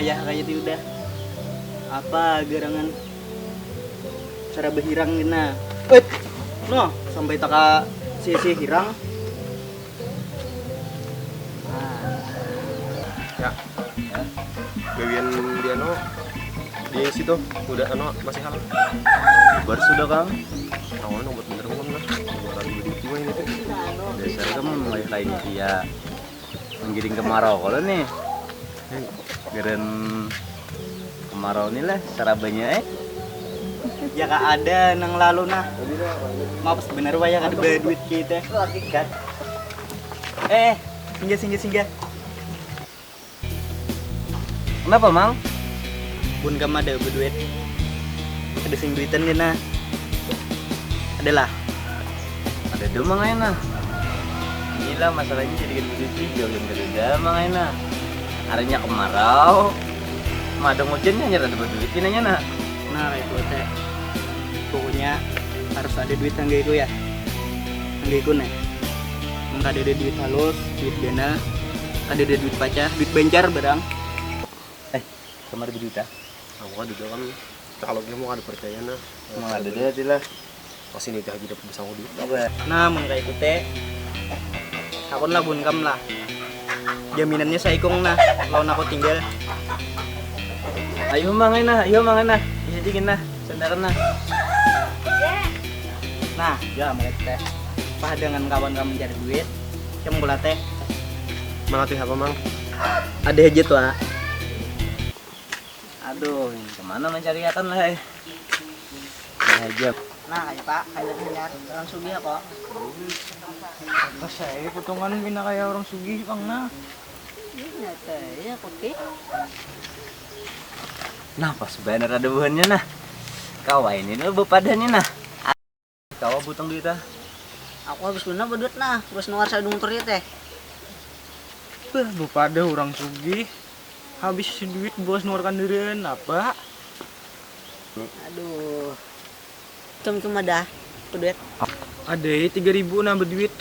wayah kayak itu udah apa gerangan cara berhirang gina. No sampai taka si hirang. Ya. Gawian dia no di situ udah masih halal. Baru sudah Kang. Awalnya obat bener kan lah. Orang di dua ini tuh. Dasar kamu mulai lain dia menggiring kemarau kalau nih. Geren kemarau nih lah sarabanya Ya kak ada nang lalu nah. Maaf sebenarnya wayah ada duit kita. Lagi kan. Singgah. Kenapa Mang? Bun kamu ada berduit. Ada sing duitan gina. Adalah. Ada dua Mang Aina. Gila masalahnya jadi duit jauh yang kerja Mang Aina. Harinya kemarau. Madang hujannya nyerah dapat duit ini nak. Nah kayak gue teh. Pokoknya harus ada duit yang gak ya. Yang gak ikut nih. Yang ada duit halus, duit dana, ada duit pacah, duit bencar barang. Kamar duit ah. Aku ada kan kalau dia mau ada percaya nah. Emang ada dia lah. Pasti nih haji dapat bisa duit. Nah mun kayak itu teh. Aku lah bun kam lah. Jaminannya saya ikung nah. Lawan aku tinggal. Ayo Mang Aina. Bisa dingin nah. Sandaran nah. Nah, ya mereka teh. Pas dengan kawan kamu cari duit, kamu bola teh. Melatih apa Mang? Ada aja tuh, ah. Aduh, ini kemana mencari akan lah aja. Nah, kayak Pak, kayak nyar orang sugih apa? Pas saya potongan pindah kayak orang sugih bang nah. Iya teh, ya putih. Nah, pas bener ada buahnya nah. Kau ini lo bepadanya nah. Kau butang duit ah. Aku habis bener berduit nah, terus nuar saya dungtur ya teh. Pada orang sugih habis duit bos ngeluarkan dirian apa? Aduh. Cuma dah, berduit. Ada 3.000 nah berduit.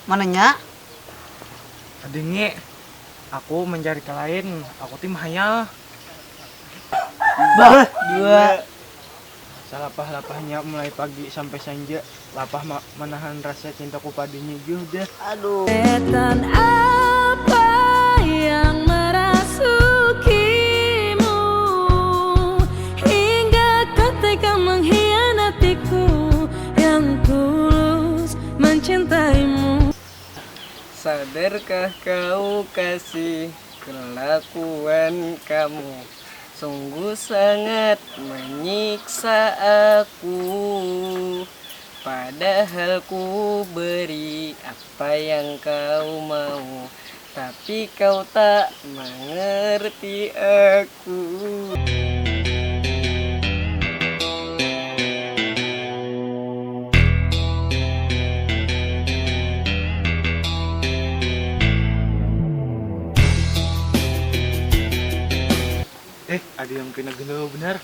Mananya? Ada nge. Aku mencari ke lain. Aku tim hayal. Bah, dua. Salapah-lapahnya mulai pagi sampai senja. Lapah menahan rasa cintaku padanya juga. Aduh. Setan apa yang merasukimu hingga kau tega mengkhianatiku yang tulus mencintaimu. Sadarkah kau kasih kelakuan kamu sungguh sangat menyiksa aku. Padahal ku beri apa yang kau mau, tapi kau tak mengerti aku. Ada yang kena gelo benar.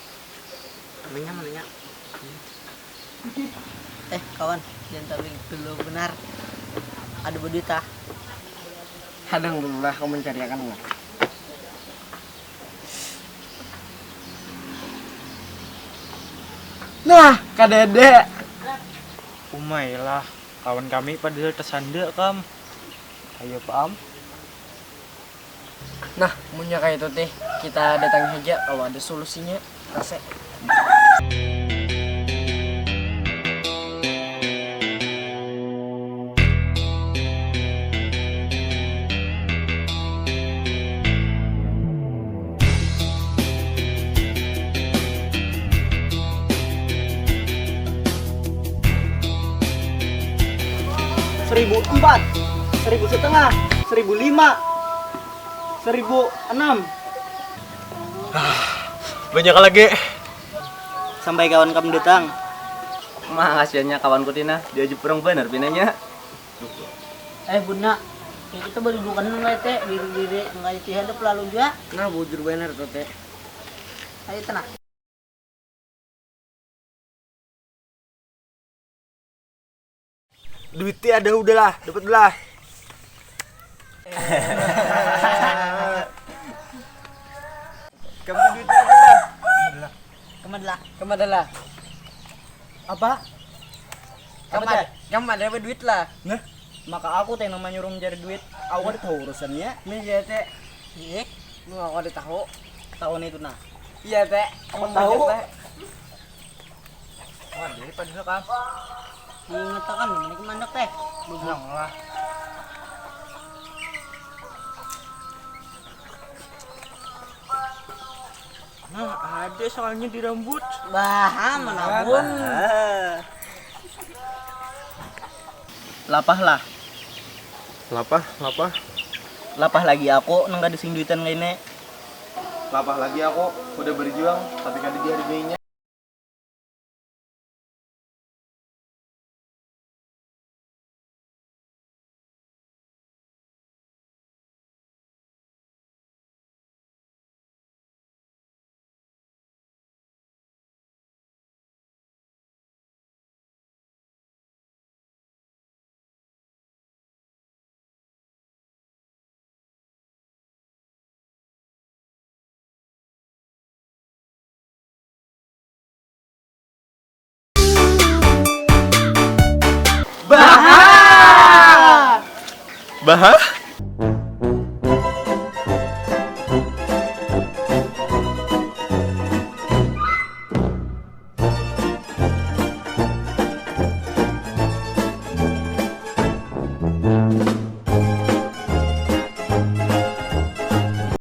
Mananya. Kawan, jangan tapi dulu benar. Ada berduit ah. Hadang dulu lah kau mencari akan nggak? Nah, Kak Dede. Umailah, kawan kami pada tersanda kam. Ayo Pak Am. Nah, punya kayak itu teh, kita datang aja kalau ada solusinya. Rasa. Seribu 1.500, 1.006. Banyak lagi. Sampai kawan kamu datang. Mah kasihannya kawanku Tina, dia aja kurang bener pinanya. Bunda, kita baru bukan nggak teh, diri nggak dihadap lalu juga. Nah, bujur bener tuh teh. Ayo tenang. Duitnya ada udahlah, dapat belah. Kamu duitnya adalah. Kemadalah. Apa? Kamu ada apa duit lah? Nah, maka aku teh namanya nyuruh mencari duit. Aku ada tahu urusannya. Ini ya teh. Lu gak ada tahu. Tahun itu nah. Iya teh. Aku tahu. Wah, jadi padahal kam. Mengatakan gimana kemana teh? Belum lah. Nah, ada soalnya di rambut. Bah, manapun. Lapah lah. Lapah. Lapah lagi aku nang kada sing duitan kene. Lapah lagi aku udah berjuang tapi kan dihargainya. Bah.